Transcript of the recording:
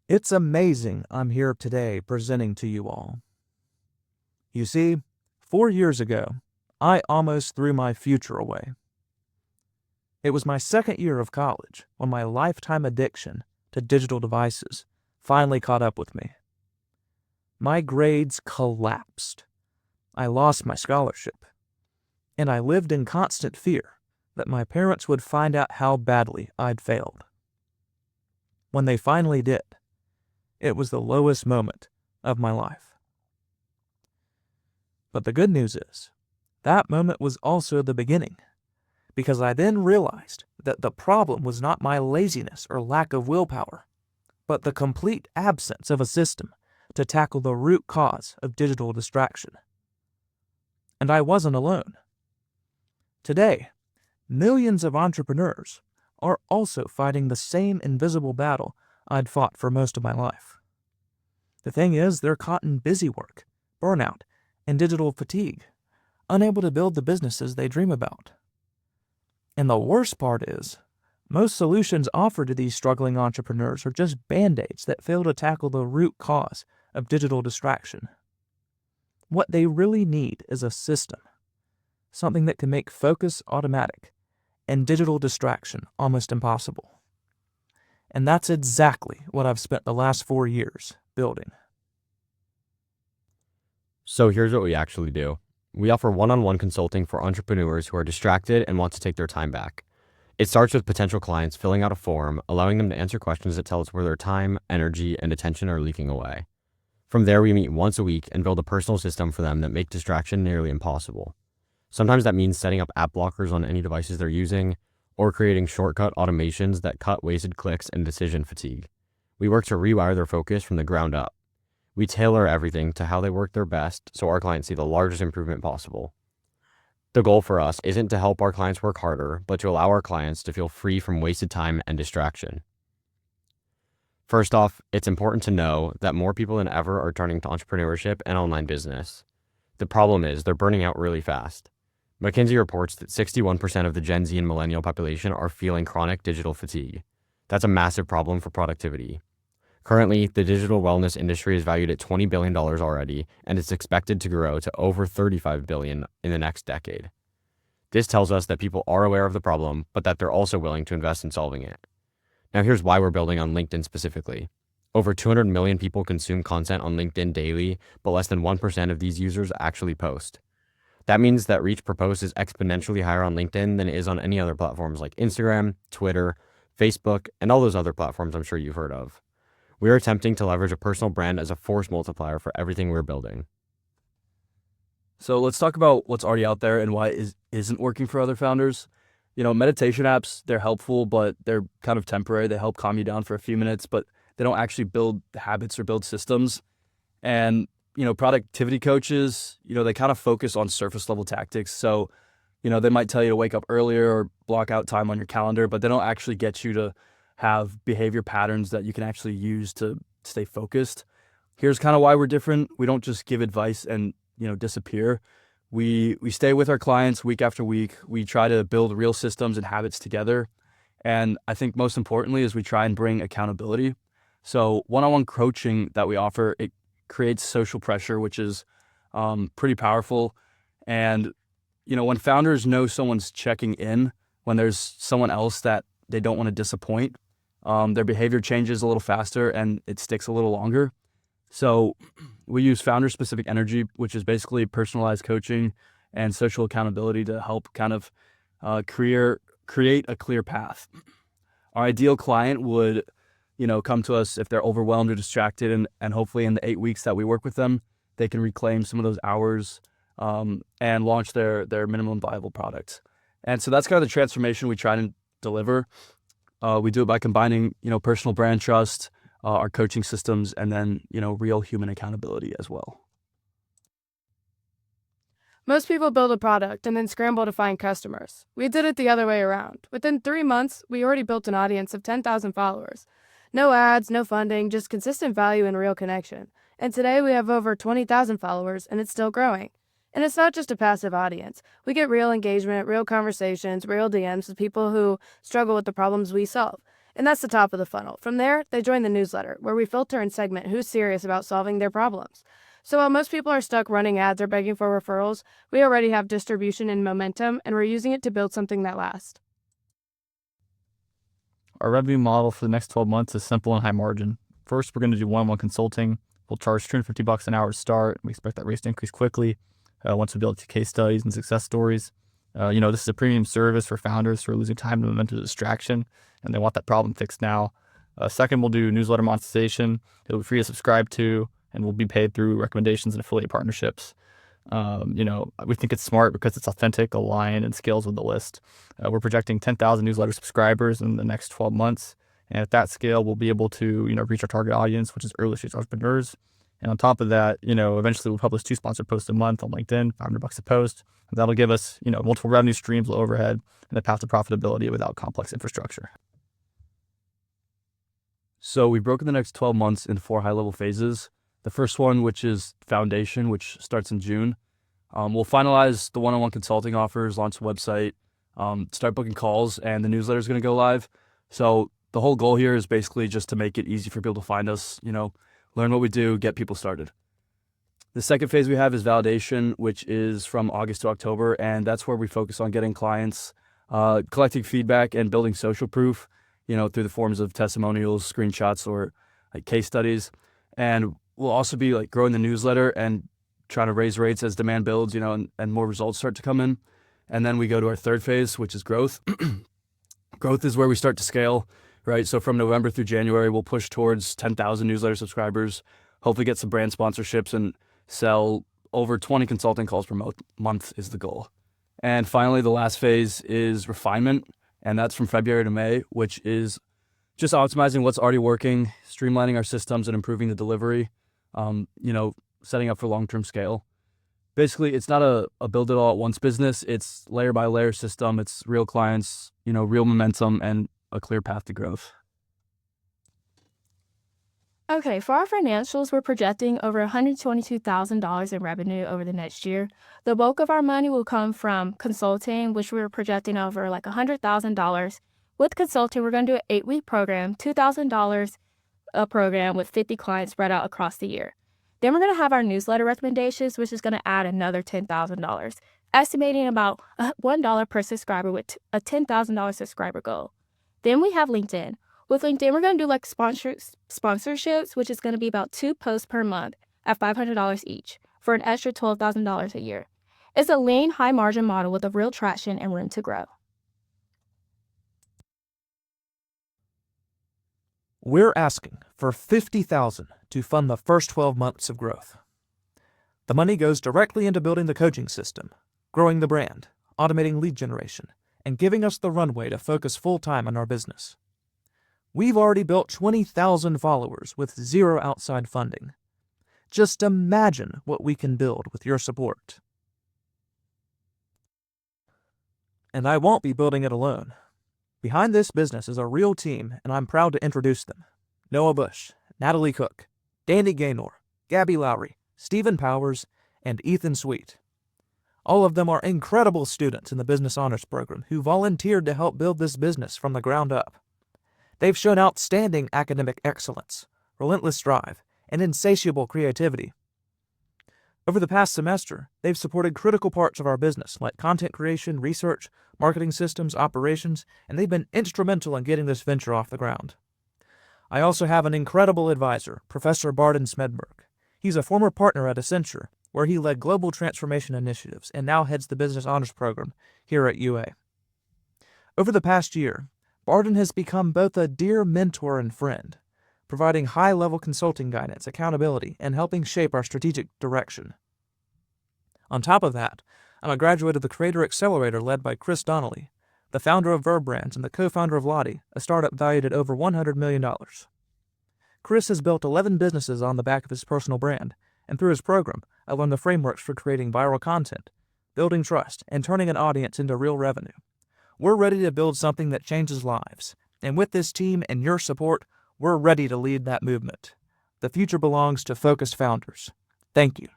It's amazing I'm here today presenting to you all. You see, 4 years ago, I almost threw my future away. It was my second year of college when my lifetime addiction to digital devices finally caught up with me. My grades collapsed. I lost my scholarship. And I lived in constant fear that my parents would find out how badly I'd failed. When they finally did, it was the lowest moment of my life. But the good news is, that moment was also the beginning, because I then realized that the problem was not my laziness or lack of willpower, but the complete absence of a system to tackle the root cause of digital distraction. And I wasn't alone. Today, millions of entrepreneurs are also fighting the same invisible battle I'd fought for most of my life. The thing is, they're caught in busy work, burnout, and digital fatigue, unable to build the businesses they dream about. And the worst part is, most solutions offered to these struggling entrepreneurs are just band-aids that fail to tackle the root cause of digital distraction. What they really need is a system, something that can make focus automatic and digital distraction almost impossible. And that's exactly what I've spent the last 4 years building. So here's what we actually do. We offer one-on-one consulting for entrepreneurs who are distracted and want to take their time back. It starts with potential clients filling out a form, allowing them to answer questions that tell us where their time, energy, and attention are leaking away. From there, we meet once a week and build a personal system for them that make distraction nearly impossible. Sometimes that means setting up app blockers on any devices they're using, or creating shortcut automations that cut wasted clicks and decision fatigue. We work to rewire their focus from the ground up. We tailor everything to how they work their best so our clients see the largest improvement possible. The goal for us isn't to help our clients work harder, but to allow our clients to feel free from wasted time and distraction. First off, it's important to know that more people than ever are turning to entrepreneurship and online business. The problem is they're burning out really fast. McKinsey reports that 61% of the Gen Z and millennial population are feeling chronic digital fatigue. That's a massive problem for productivity. Currently, the digital wellness industry is valued at $20 billion already, and it's expected to grow to over $35 billion in the next decade. This tells us that people are aware of the problem, but that they're also willing to invest in solving it. Now here's why we're building on LinkedIn specifically. Over 200 million people consume content on LinkedIn daily, but less than 1% of these users actually post. That means that reach per post is exponentially higher on LinkedIn than it is on any other platforms like Instagram, Twitter, Facebook, and all those other platforms I'm sure you've heard of. We are attempting to leverage a personal brand as a force multiplier for everything we're building. So let's talk about what's already out there and why it isn't working for other founders. Meditation apps, they're helpful, but they're kind of temporary. They help calm you down for a few minutes, but they don't actually build habits or build systems. And productivity coaches, they kind of focus on surface level tactics. So, they might tell you to wake up earlier or block out time on your calendar, but they don't actually get you to have behavior patterns that you can actually use to stay focused. Here's kind of why we're different. We don't just give advice and, disappear. We stay with our clients week after week. We try to build real systems and habits together. And I think most importantly is we try and bring accountability. So one-on-one coaching that we offer, it creates social pressure, which is pretty powerful. And, when founders know someone's checking in, when there's someone else that they don't want to disappoint, their behavior changes a little faster and it sticks a little longer. So we use founder-specific energy, which is basically personalized coaching and social accountability to help kind of create a clear path. Our ideal client would come to us if they're overwhelmed or distracted, and hopefully in the 8 weeks that we work with them, they can reclaim some of those hours and launch their minimum viable product. And so that's kind of the transformation we try to deliver. We do it by combining, personal brand trust, our coaching systems, and then, real human accountability as well. Most people build a product and then scramble to find customers. We did it the other way around. Within 3 months, we already built an audience of 10,000 followers. No ads, no funding, just consistent value and real connection. And today we have over 20,000 followers and it's still growing. And it's not just a passive audience. We get real engagement, real conversations, real DMs with people who struggle with the problems we solve. And that's the top of the funnel. From there, they join the newsletter, where we filter and segment who's serious about solving their problems. So while most people are stuck running ads or begging for referrals, we already have distribution and momentum, and we're using it to build something that lasts. Our revenue model for the next 12 months is simple and high margin. First, we're going to do one-on-one consulting. We'll charge $250 an hour to start. We expect that rate to increase quickly once we build case studies and success stories. This is a premium service for founders who are losing time to momentum to distraction, and they want that problem fixed now. Second, we'll do newsletter monetization. It'll be free to subscribe to, and we'll be paid through recommendations and affiliate partnerships. We think it's smart because it's authentic, aligned, and scales with the list. We're projecting 10,000 newsletter subscribers in the next 12 months. And at that scale, we'll be able to, reach our target audience, which is early stage entrepreneurs. And on top of that, eventually we'll publish 2 sponsored posts a month on LinkedIn, $500 a post. And that'll give us, multiple revenue streams, low overhead, and a path to profitability without complex infrastructure. So we've broken the next 12 months into 4 high-level phases. The first one, which is foundation, which starts in June. We'll finalize the one-on-one consulting offers, launch the website, start booking calls, and the newsletter is going to go live. So the whole goal here is basically just to make it easy for people to find us, learn what we do, get people started. The second phase we have is validation, which is from August to October, and that's where we focus on getting clients, collecting feedback, and building social proof, through the forms of testimonials, screenshots, or case studies. And we'll also be growing the newsletter and trying to raise rates as demand builds, and more results start to come in. And then we go to our third phase, which is growth. Growth is where we start to scale, right? So from November through January, we'll push towards 10,000 newsletter subscribers, hopefully get some brand sponsorships, and sell over 20 consulting calls per month is the goal. And finally, the last phase is refinement, and that's from February to May, which is just optimizing what's already working, streamlining our systems, and improving the delivery, setting up for long-term scale. Basically, it's not a build it all at once business. It's layer by layer system. It's real clients, real momentum, and a clear path to growth. Okay, for our financials, we're projecting over $122,000 in revenue over the next year. The bulk of our money will come from consulting, which we're projecting over $100,000. With consulting, we're going to do an 8-week program, $2,000 a program with 50 clients spread out across the year. Then we're going to have our newsletter recommendations, which is going to add another $10,000, estimating about $1 per subscriber with a $10,000 subscriber goal. Then we have LinkedIn. With LinkedIn, we're going to do sponsorships, which is going to be about 2 posts per month at $500 each for an extra $12,000 a year. It's a lean, high-margin model with a real traction and room to grow. We're asking for $50,000 to fund the first 12 months of growth. The money goes directly into building the coaching system, growing the brand, automating lead generation, and giving us the runway to focus full-time on our business. We've already built 20,000 followers with 0 outside funding. Just imagine what we can build with your support. And I won't be building it alone. Behind this business is a real team, and I'm proud to introduce them. Noah Bush, Natalie Cook, Danny Gaynor, Gabby Lowry, Stephen Powers, and Ethan Sweet. All of them are incredible students in the Business Honors Program who volunteered to help build this business from the ground up. They've shown outstanding academic excellence, relentless drive, and insatiable creativity. Over the past semester, they've supported critical parts of our business like content creation, research, marketing systems, operations, and they've been instrumental in getting this venture off the ground. I also have an incredible advisor, Professor Barden Smedberg. He's a former partner at Accenture, where he led global transformation initiatives and now heads the Business Honors Program here at UA. Over the past year, Barden has become both a dear mentor and friend, providing high-level consulting guidance, accountability, and helping shape our strategic direction. On top of that, I'm a graduate of the Creator Accelerator led by Chris Donnelly, the founder of Verb Brands and the co-founder of Lottie, a startup valued at over $100 million. Chris has built 11 businesses on the back of his personal brand, and through his program, I learned the frameworks for creating viral content, building trust, and turning an audience into real revenue. We're ready to build something that changes lives, and with this team and your support, we're ready to lead that movement. The future belongs to focused founders. Thank you.